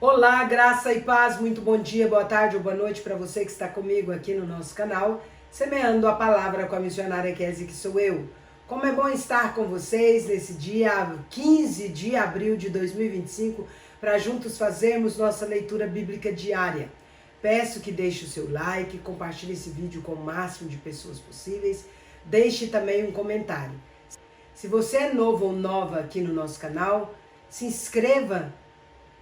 Olá, graça e paz, muito bom dia, boa tarde ou boa noite para você que está comigo aqui no nosso canal, semeando a palavra com a missionária Kézia, que sou eu. Como é bom estar com vocês nesse dia 15 de abril de 2025, para juntos fazermos nossa leitura bíblica diária. Peço que deixe o seu like, compartilhe esse vídeo com o máximo de pessoas possíveis, deixe também um comentário. Se você é novo ou nova aqui no nosso canal, se inscreva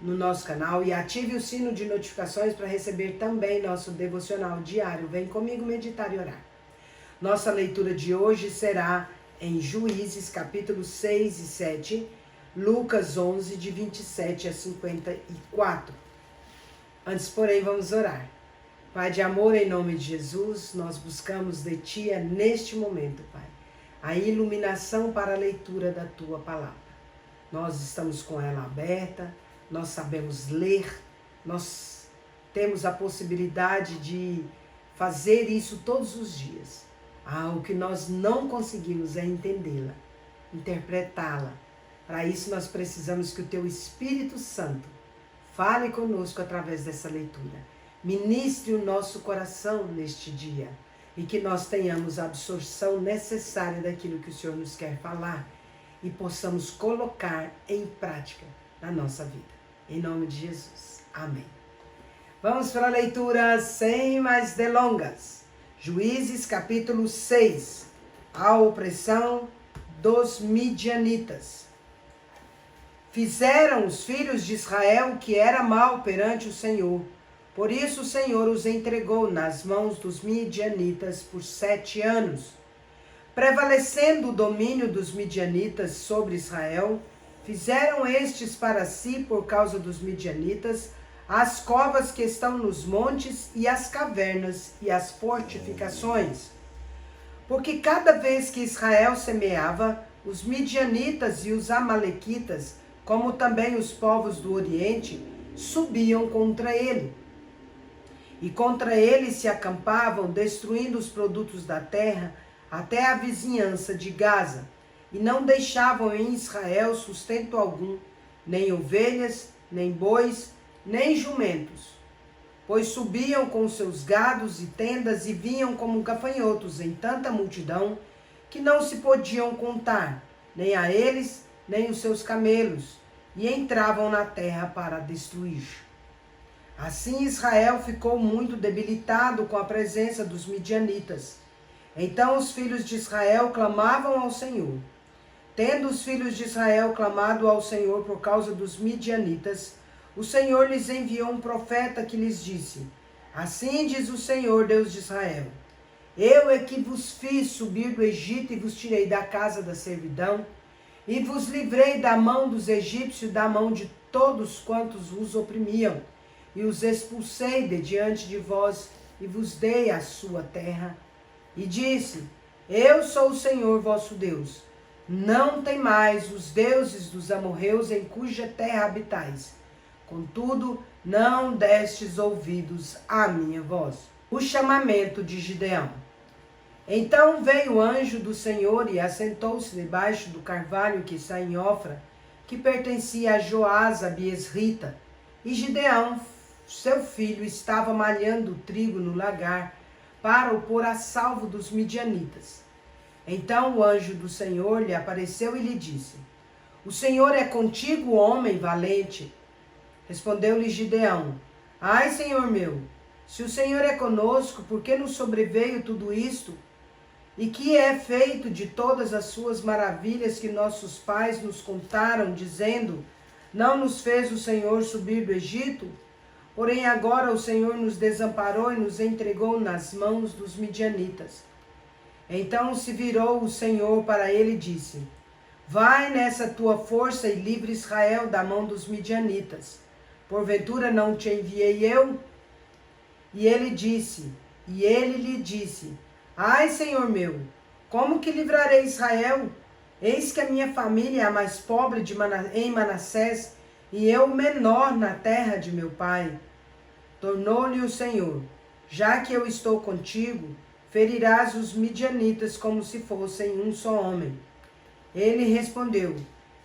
no nosso canal e ative o sino de notificações para receber também nosso devocional diário. Vem comigo meditar e orar. Nossa leitura de hoje será em Juízes capítulo 6 e 7, Lucas 11 de 27 a 54. Antes, porém, vamos orar. Pai de amor, em nome de Jesus, nós buscamos de Ti neste momento, Pai, a iluminação para a leitura da Tua palavra. Nós estamos com ela aberta, nós sabemos ler, nós temos a possibilidade de fazer isso todos os dias. O que nós não conseguimos é entendê-la, interpretá-la. Para isso nós precisamos que o Teu Espírito Santo fale conosco através dessa leitura. Ministre o nosso coração neste dia e que nós tenhamos a absorção necessária daquilo que o Senhor nos quer falar e possamos colocar em prática na nossa vida. Em nome de Jesus. Amém. Vamos para a leitura sem mais delongas. Juízes capítulo 6. A opressão dos midianitas. Fizeram os filhos de Israel o que era mal perante o Senhor. Por isso o Senhor os entregou nas mãos dos midianitas por 7 anos. Prevalecendo o domínio dos midianitas sobre Israel, fizeram estes para si, por causa dos midianitas, as covas que estão nos montes e as cavernas e as fortificações. Porque cada vez que Israel semeava, os midianitas e os amalequitas, como também os povos do Oriente, subiam contra ele. E contra ele se acampavam, destruindo os produtos da terra até a vizinhança de Gaza. E não deixavam em Israel sustento algum, nem ovelhas, nem bois, nem jumentos. Pois subiam com seus gados e tendas e vinham como gafanhotos em tanta multidão, que não se podiam contar, nem a eles, nem os seus camelos, e entravam na terra para destruir. Assim Israel ficou muito debilitado com a presença dos midianitas. Então os filhos de Israel clamavam ao Senhor. Tendo os filhos de Israel clamado ao Senhor por causa dos midianitas, o Senhor lhes enviou um profeta que lhes disse: Assim diz o Senhor, Deus de Israel: Eu é que vos fiz subir do Egito e vos tirei da casa da servidão, e vos livrei da mão dos egípcios, da mão de todos quantos vos oprimiam, e os expulsei de diante de vós, e vos dei a sua terra. E disse: Eu sou o Senhor vosso Deus. Não temais os deuses dos amorreus em cuja terra habitais. Contudo, não destes ouvidos à minha voz. O chamamento de Gideão. Então veio o anjo do Senhor e assentou-se debaixo do carvalho que está em Ofra, que pertencia a Joás, a Biesrita. E Gideão, seu filho, estava malhando trigo no lagar, para o pôr a salvo dos midianitas. Então o anjo do Senhor lhe apareceu e lhe disse: O Senhor é contigo, homem valente. Respondeu-lhe Gideão: Ai, Senhor meu, se o Senhor é conosco, por que nos sobreveio tudo isto? E que é feito de todas as suas maravilhas que nossos pais nos contaram, dizendo: Não nos fez o Senhor subir do Egito? Porém agora o Senhor nos desamparou e nos entregou nas mãos dos midianitas. Então se virou o Senhor para ele e disse: Vai nessa tua força e livre Israel da mão dos midianitas. Porventura não te enviei eu? E ele lhe disse: Ai, Senhor meu, como que livrarei Israel? Eis que a minha família é a mais pobre em Manassés, e eu o menor na terra de meu pai. Tornou-lhe o Senhor: Já que eu estou contigo, ferirás os midianitas como se fossem um só homem. Ele respondeu: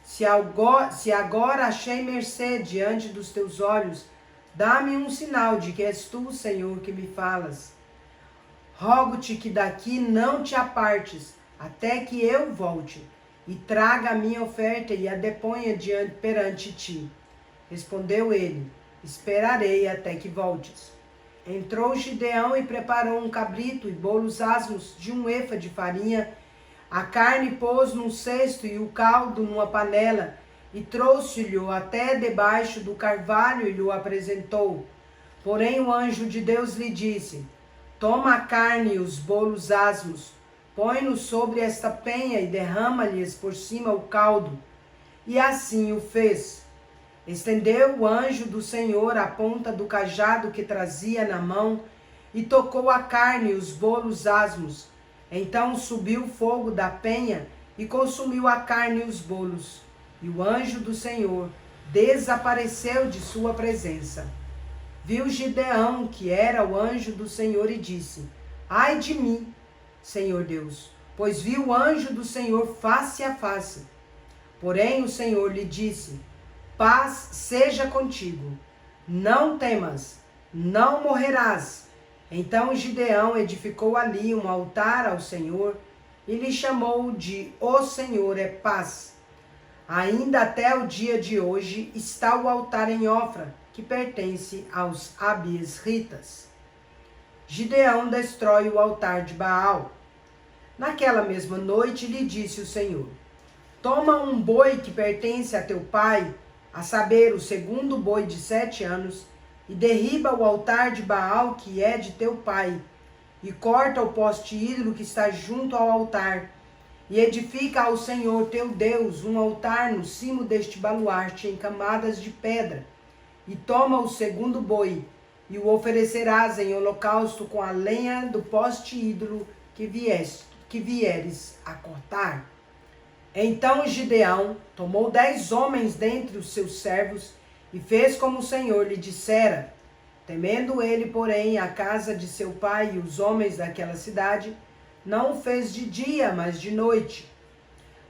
Se agora achei mercê diante dos teus olhos, dá-me um sinal de que és tu, Senhor, que me falas. Rogo-te que daqui não te apartes, até que eu volte, e traga a minha oferta e a deponha perante ti. Respondeu ele: esperarei até que voltes. Entrou Gideão e preparou um cabrito e bolos asmos de 1 efa de farinha. A carne pôs num cesto e o caldo numa panela, e trouxe-lhe até debaixo do carvalho e lhe apresentou. Porém o anjo de Deus lhe disse: toma a carne e os bolos asmos, põe-nos sobre esta penha e derrama-lhes por cima o caldo. E assim o fez. Estendeu o anjo do Senhor a ponta do cajado que trazia na mão e tocou a carne e os bolos asmos. Então subiu o fogo da penha e consumiu a carne e os bolos. E o anjo do Senhor desapareceu de sua presença. Viu Gideão, que era o anjo do Senhor, e disse: ai de mim, Senhor Deus, pois vi o anjo do Senhor face a face. Porém o Senhor lhe disse: paz seja contigo, não temas, não morrerás. Então Gideão edificou ali um altar ao Senhor e lhe chamou de O Senhor é Paz. Ainda até o dia de hoje está o altar em Ofra, que pertence aos abiesritas. Gideão destrói o altar de Baal. Naquela mesma noite lhe disse o Senhor: toma um boi que pertence a teu pai, a saber, o segundo boi de 7 anos, e derriba o altar de Baal que é de teu pai, e corta o poste ídolo que está junto ao altar, e edifica ao Senhor teu Deus um altar no cimo deste baluarte em camadas de pedra, e toma o segundo boi, e o oferecerás em holocausto com a lenha do poste ídolo que vieres a cortar. Então Gideão tomou 10 homens dentre os seus servos e fez como o Senhor lhe dissera. Temendo ele, porém, a casa de seu pai e os homens daquela cidade, não o fez de dia, mas de noite.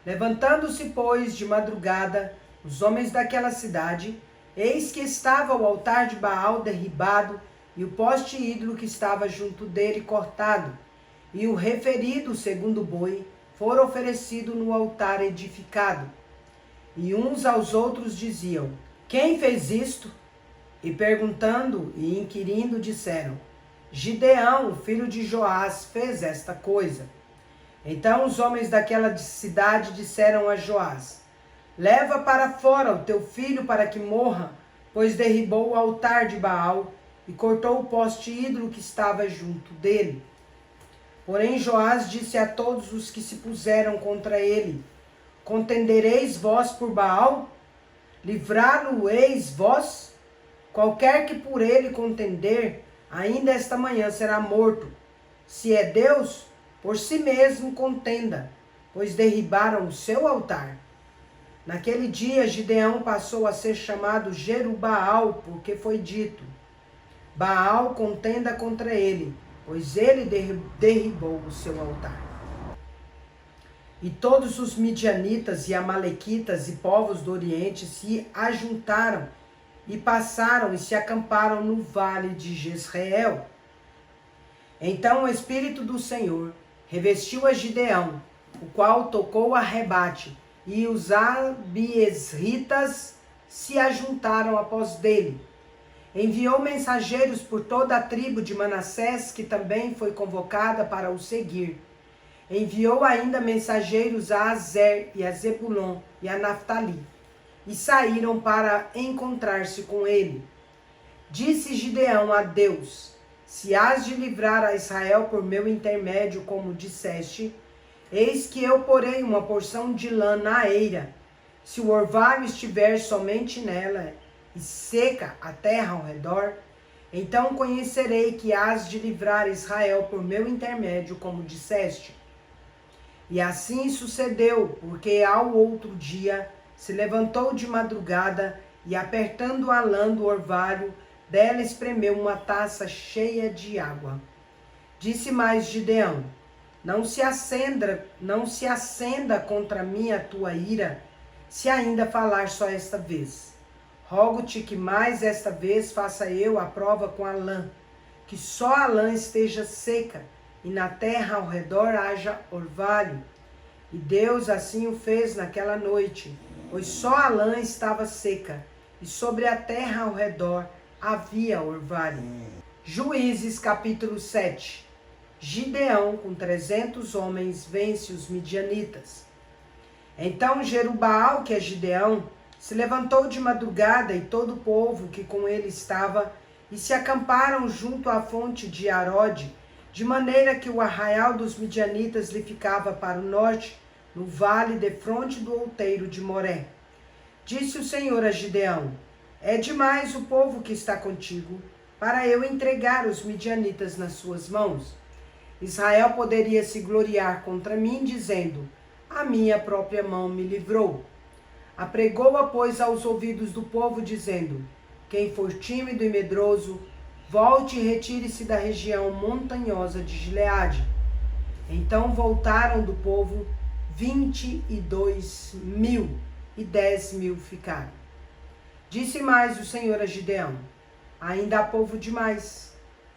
Levantando-se, pois, de madrugada, os homens daquela cidade, eis que estava o altar de Baal derribado e o poste ídolo que estava junto dele cortado, e o referido segundo boi for oferecido no altar edificado. E uns aos outros diziam: quem fez isto? E perguntando e inquirindo disseram: Gideão, o filho de Joás, fez esta coisa. Então os homens daquela cidade disseram a Joás: leva para fora o teu filho para que morra, pois derribou o altar de Baal e cortou o poste ídolo que estava junto dele. Porém Joás disse a todos os que se puseram contra ele: contendereis vós por Baal? Livrá-lo-eis vós? Qualquer que por ele contender, ainda esta manhã será morto. Se é Deus, por si mesmo contenda, pois derribaram o seu altar. Naquele dia Gideão passou a ser chamado Jerubaal, porque foi dito: Baal contenda contra ele, pois ele derribou o seu altar. E todos os midianitas e amalequitas e povos do Oriente se ajuntaram e passaram e se acamparam no vale de Jezreel. Então o Espírito do Senhor revestiu a Gideão, o qual tocou a rebate, e os abiesritas se ajuntaram após dele. Enviou mensageiros por toda a tribo de Manassés, que também foi convocada para o seguir. Enviou ainda mensageiros a Azer e a Zebulon e a Naftali, e saíram para encontrar-se com ele. Disse Gideão a Deus: se hás de livrar a Israel por meu intermédio, como disseste, eis que eu porei uma porção de lã na eira. Se o orvalho estiver somente nela e seca a terra ao redor, então conhecerei que hás de livrar Israel por meu intermédio, como disseste. E assim sucedeu, porque ao outro dia se levantou de madrugada e, apertando a lã do orvalho, dela espremeu uma taça cheia de água. Disse mais Gideão: não se acenda contra mim a tua ira, se ainda falar só esta vez. Rogo-te que mais esta vez faça eu a prova com a lã, que só a lã esteja seca, e na terra ao redor haja orvalho. E Deus assim o fez naquela noite, pois só a lã estava seca, e sobre a terra ao redor havia orvalho. Juízes capítulo 7. Gideão, com 300 homens, vence os midianitas. Então Jerubaal, que é Gideão, se levantou de madrugada, e todo o povo que com ele estava, e se acamparam junto à fonte de Arode, de maneira que o arraial dos midianitas lhe ficava para o norte, no vale defronte do outeiro de Moré. Disse o Senhor a Gideão: é demais o povo que está contigo, para eu entregar os midianitas nas suas mãos. Israel poderia se gloriar contra mim, dizendo: a minha própria mão me livrou. Apregou-a, pois, aos ouvidos do povo, dizendo: quem for tímido e medroso, volte e retire-se da região montanhosa de Gileade. Então voltaram do povo 22.000, e 10.000 ficaram. Disse mais o Senhor a Gideão: ainda há povo demais.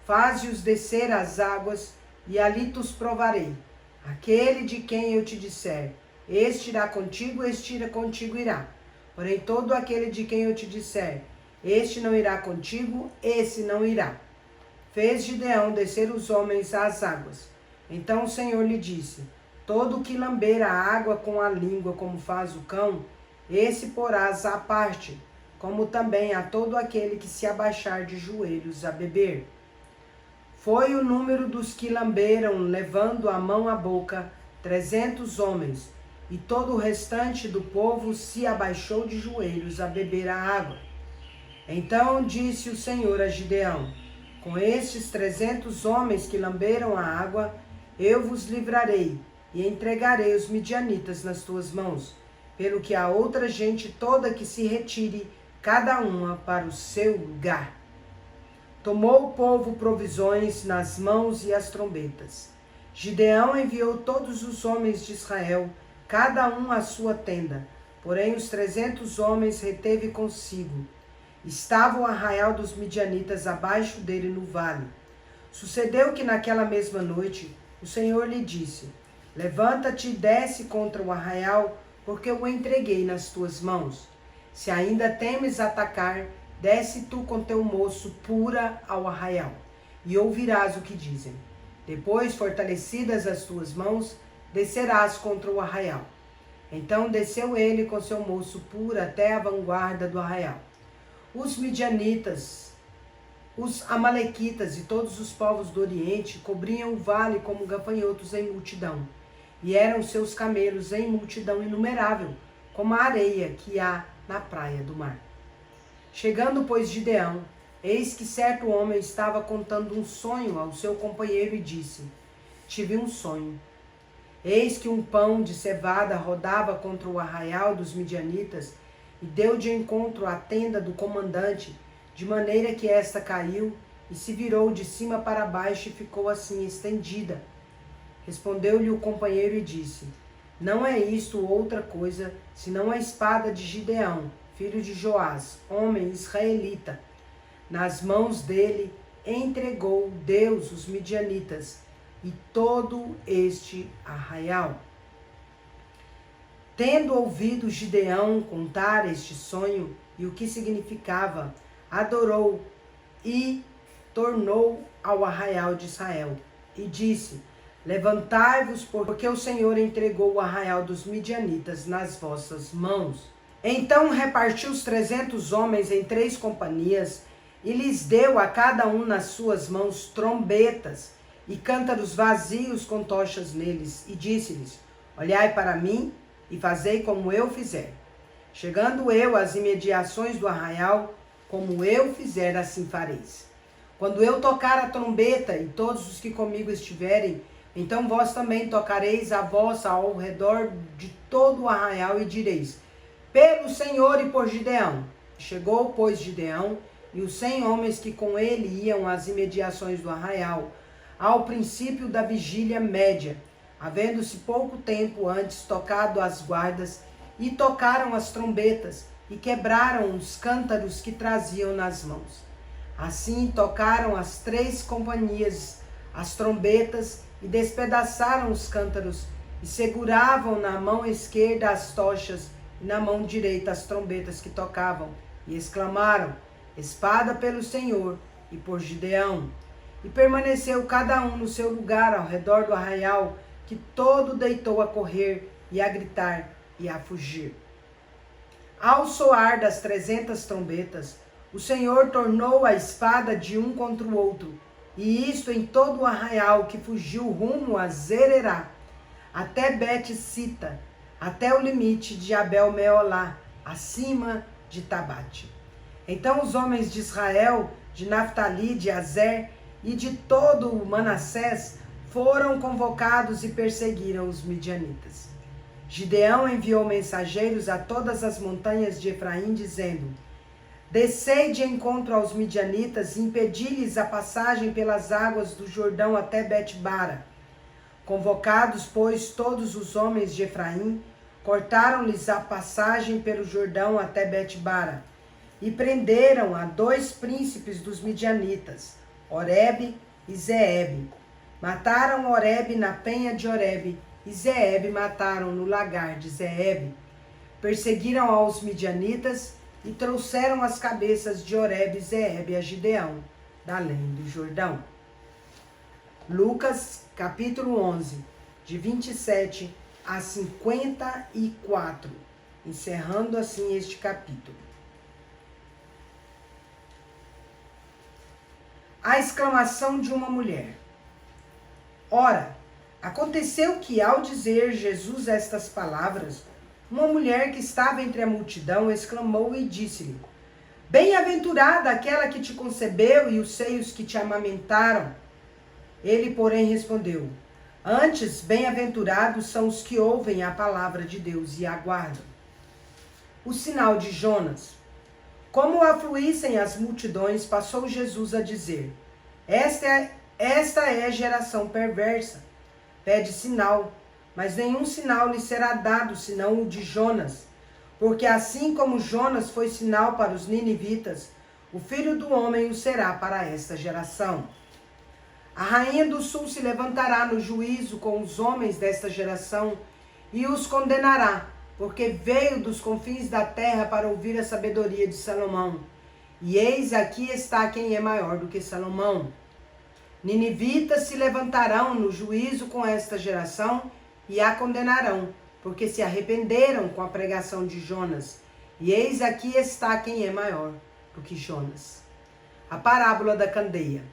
Faze-os descer às águas, e ali os provarei. Aquele de quem eu te disser: este irá contigo irá. Porém, todo aquele de quem eu te disser: este não irá contigo, esse não irá. Fez Gideão descer os homens às águas. Então o Senhor lhe disse: todo o que lamber a água com a língua, como faz o cão, esse porás à parte, como também a todo aquele que se abaixar de joelhos a beber. Foi o número dos que lamberam, levando a mão à boca, 300 homens, e todo o restante do povo se abaixou de joelhos a beber a água. Então disse o Senhor a Gideão: com estes 300 homens que lamberam a água, eu vos livrarei, e entregarei os midianitas nas tuas mãos, pelo que a outra gente toda que se retire, cada uma para o seu lugar. Tomou o povo provisões nas mãos e as trombetas. Gideão enviou todos os homens de Israel, cada um à sua tenda, porém os 300 homens reteve consigo. Estava o arraial dos midianitas abaixo dele no vale. Sucedeu que naquela mesma noite o Senhor lhe disse: levanta-te e desce contra o arraial, porque eu o entreguei nas tuas mãos. Se ainda temes atacar, desce tu com teu moço pura ao arraial, e ouvirás o que dizem. Depois, fortalecidas as tuas mãos, descerás contra o arraial. Então desceu ele com seu moço pura até a vanguarda do arraial. Os midianitas, os amalequitas e todos os povos do Oriente cobriam o vale como gafanhotos em multidão, e eram seus camelos em multidão inumerável, como a areia que há na praia do mar. Chegando, pois, Gideão, eis que certo homem estava contando um sonho ao seu companheiro e disse: tive um sonho. Eis que um pão de cevada rodava contra o arraial dos midianitas e deu de encontro à tenda do comandante, de maneira que esta caiu e se virou de cima para baixo e ficou assim estendida. Respondeu-lhe o companheiro e disse: não é isto outra coisa, senão a espada de Gideão, filho de Joás, homem israelita. Nas mãos dele entregou Deus os midianitas e todo este arraial. Tendo ouvido Gideão contar este sonho e o que significava, adorou e tornou ao arraial de Israel e disse: levantai-vos, porque o Senhor entregou o arraial dos midianitas nas vossas mãos. Então repartiu os 300 homens em 3 companhias e lhes deu a cada um nas suas mãos trombetas e cântaros vazios com tochas neles, e disse-lhes: olhai para mim e fazei como eu fizer. Chegando eu às imediações do arraial, como eu fizer, assim fareis. Quando eu tocar a trombeta e todos os que comigo estiverem, então vós também tocareis a vossa ao redor de todo o arraial e direis: pelo Senhor e por Gideão. Chegou, pois, Gideão e os 100 homens que com ele iam às imediações do arraial, ao princípio da vigília média, havendo-se pouco tempo antes tocado as guardas, e tocaram as trombetas e quebraram os cântaros que traziam nas mãos. Assim tocaram as 3 companhias as trombetas e despedaçaram os cântaros e seguravam na mão esquerda as tochas e na mão direita as trombetas que tocavam e exclamaram: espada pelo Senhor e por Gideão. E permaneceu cada um no seu lugar ao redor do arraial, que todo deitou a correr e a gritar e a fugir. Ao soar das 300 trombetas, o Senhor tornou a espada de um contra o outro, e isto em todo o arraial que fugiu rumo a Zererá, até Bet-sita, até o limite de Abel-meolá, acima de Tabate. Então os homens de Israel, de Naftali, de Azer e de todo o Manassés foram convocados e perseguiram os midianitas. Gideão enviou mensageiros a todas as montanhas de Efraim, dizendo: descei de encontro aos midianitas e impedi-lhes a passagem pelas águas do Jordão até Bet-bara. Convocados, pois, todos os homens de Efraim, cortaram-lhes a passagem pelo Jordão até Bet-bara e prenderam a 2 príncipes dos midianitas, Oreb e Zeebe. Mataram Oreb na penha de Oreb e Zeebe mataram no lagar de Zeebe. Perseguiram aos midianitas e trouxeram as cabeças de Oreb e Zeebe a Gideão, da além do Jordão. Lucas, capítulo 11, de 27 a 54, encerrando assim este capítulo. A exclamação de uma mulher. Ora, aconteceu que, ao dizer Jesus estas palavras, uma mulher que estava entre a multidão exclamou e disse-lhe: bem-aventurada aquela que te concebeu e os seios que te amamentaram. Ele, porém, respondeu: antes, bem-aventurados são os que ouvem a palavra de Deus e aguardam. O sinal de Jonas. Como afluíssem as multidões, passou Jesus a dizer: esta é a geração perversa. Pede sinal, mas nenhum sinal lhe será dado, senão o de Jonas. Porque assim como Jonas foi sinal para os ninivitas, o Filho do Homem o será para esta geração. A rainha do sul se levantará no juízo com os homens desta geração e os condenará, porque veio dos confins da terra para ouvir a sabedoria de Salomão. E eis aqui está quem é maior do que Salomão. Ninivitas se levantarão no juízo com esta geração e a condenarão, porque se arrependeram com a pregação de Jonas. E eis aqui está quem é maior do que Jonas. A parábola da candeia.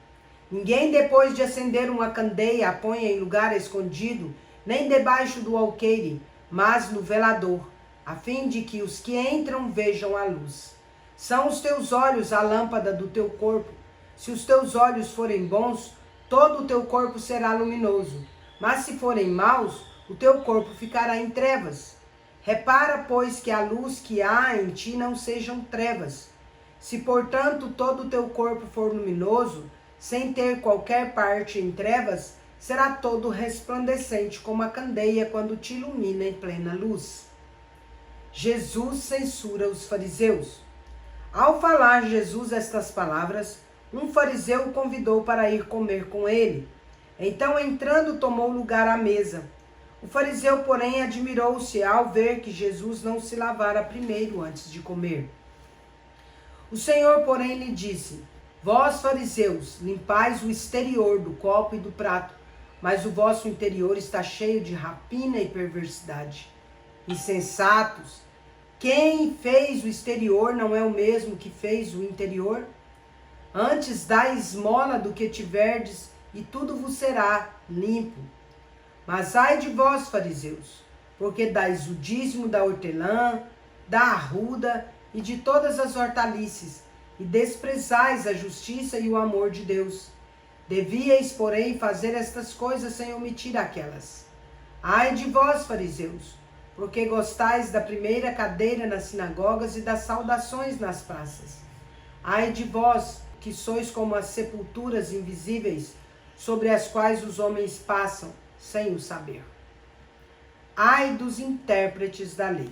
Ninguém, depois de acender uma candeia, a põe em lugar escondido, nem debaixo do alqueire, mas no velador, a fim de que os que entram vejam a luz. São os teus olhos a lâmpada do teu corpo. Se os teus olhos forem bons, todo o teu corpo será luminoso. Mas se forem maus, o teu corpo ficará em trevas. Repara, pois, que a luz que há em ti não sejam trevas. Se, portanto, todo o teu corpo for luminoso, sem ter qualquer parte em trevas, será todo resplandecente como a candeia quando te ilumina em plena luz. Jesus censura os fariseus. Ao falar Jesus estas palavras, um fariseu o convidou para ir comer com ele. Então, entrando, tomou lugar à mesa. O fariseu, porém, admirou-se ao ver que Jesus não se lavara primeiro antes de comer. O Senhor, porém, lhe disse: vós, fariseus, limpais o exterior do copo e do prato, mas o vosso interior está cheio de rapina e perversidade. Insensatos, quem fez o exterior não é o mesmo que fez o interior? Antes dai esmola do que tiverdes, e tudo vos será limpo. Mas ai de vós, fariseus, porque dais o dízimo da hortelã, da arruda e de todas as hortaliças, e desprezais a justiça e o amor de Deus. Devíeis, porém, fazer estas coisas sem omitir aquelas. Ai de vós, fariseus, porque gostais da primeira cadeira nas sinagogas e das saudações nas praças. Ai de vós, que sois como as sepulturas invisíveis, sobre as quais os homens passam, sem o saber. Ai dos intérpretes da lei.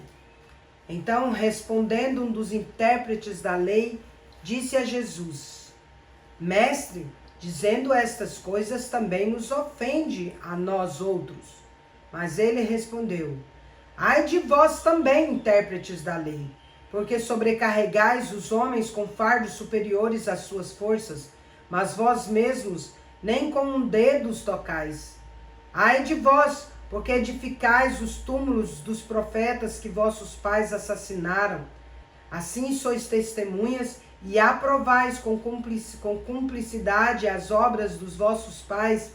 Então, respondendo um dos intérpretes da lei, disse a Jesus: Mestre, dizendo estas coisas também nos ofende a nós outros. Mas ele respondeu: Ai de vós também, intérpretes da lei, porque sobrecarregais os homens com fardos superiores às suas forças, mas vós mesmos nem com um dedo os tocais. Ai de vós, porque edificais os túmulos dos profetas que vossos pais assassinaram. Assim sois testemunhas e aprovais com cumplicidade as obras dos vossos pais,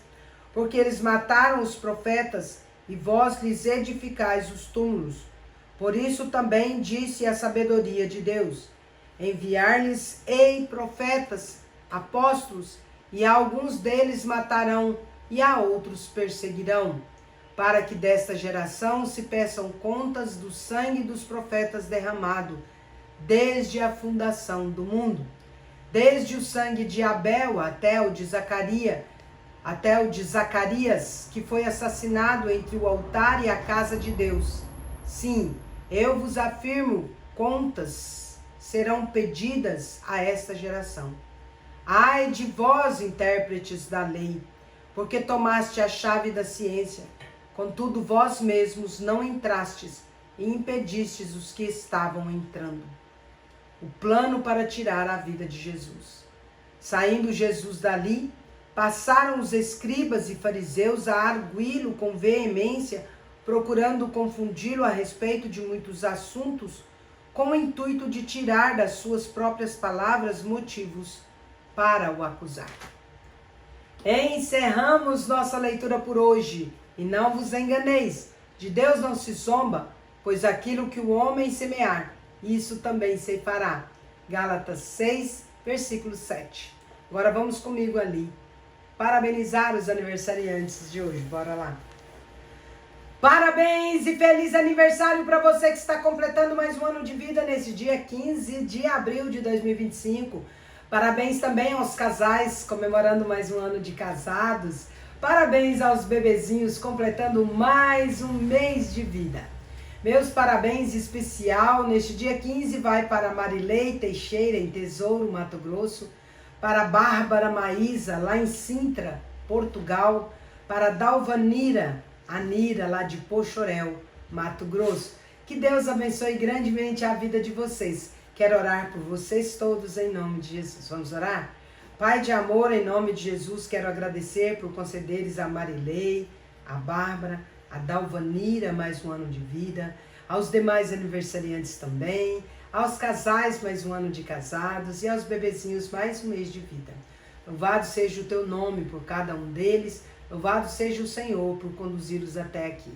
porque eles mataram os profetas e vós lhes edificais os túmulos. Por isso também disse a sabedoria de Deus: enviar-lhes-ei profetas, apóstolos, e a alguns deles matarão, e a outros perseguirão, para que desta geração se peçam contas do sangue dos profetas derramado, desde a fundação do mundo, desde o sangue de Abel até o de Zacarias, que foi assassinado entre o altar e a casa de Deus. Sim, eu vos afirmo, contas serão pedidas a esta geração. Ai de vós, intérpretes da lei, porque tomaste a chave da ciência, contudo vós mesmos não entrastes e impedistes os que estavam entrando. O plano para tirar a vida de Jesus. Saindo Jesus dali, passaram os escribas e fariseus a arguí-lo com veemência, procurando confundi-lo a respeito de muitos assuntos, com o intuito de tirar das suas próprias palavras motivos para o acusar. Encerramos nossa leitura por hoje. E não vos enganeis, de Deus não se zomba, pois aquilo que o homem semear, isso também ceifará. Gálatas 6, versículo 7. Agora vamos comigo ali parabenizar os aniversariantes de hoje. Bora lá. Parabéns e feliz aniversário para você que está completando mais um ano de vida nesse dia 15 de abril de 2025. Parabéns também aos casais comemorando mais um ano de casados. Parabéns aos bebezinhos completando mais um mês de vida. Meus parabéns especial neste dia 15 vai para Marilei Teixeira, em Tesouro, Mato Grosso, para Bárbara Maísa, lá em Sintra, Portugal, para Dalvanira Anira, lá de Pochorel, Mato Grosso. Que Deus abençoe grandemente a vida de vocês. Quero orar por vocês todos em nome de Jesus. Vamos orar? Pai de amor, em nome de Jesus, quero agradecer por concederes a Marilei, a Bárbara, a Dalvanira mais um ano de vida, aos demais aniversariantes também, aos casais mais um ano de casados e aos bebezinhos mais um mês de vida. Louvado seja o teu nome por cada um deles, louvado seja o Senhor por conduzi-los até aqui.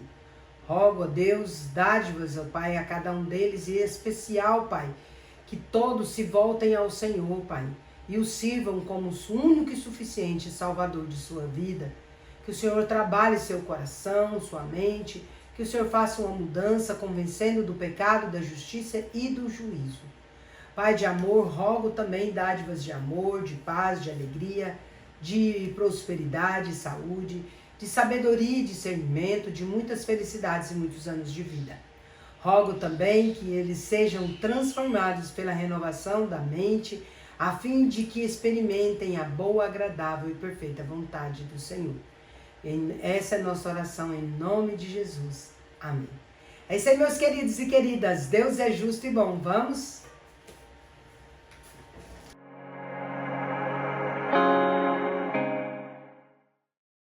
Rogo a Deus dádivas, ó Pai, a cada um deles e em especial, Pai, que todos se voltem ao Senhor, Pai, e o sirvam como o único e suficiente Salvador de sua vida. Que o Senhor trabalhe seu coração, sua mente, que o Senhor faça uma mudança, convencendo do pecado, da justiça e do juízo. Pai de amor, rogo também dádivas de amor, de paz, de alegria, de prosperidade, saúde, de sabedoria e discernimento, de muitas felicidades e muitos anos de vida. Rogo também que eles sejam transformados pela renovação da mente, a fim de que experimentem a boa, agradável e perfeita vontade do Senhor. Essa é a nossa oração em nome de Jesus. Amém. É isso aí, meus queridos e queridas. Deus é justo e bom. Vamos?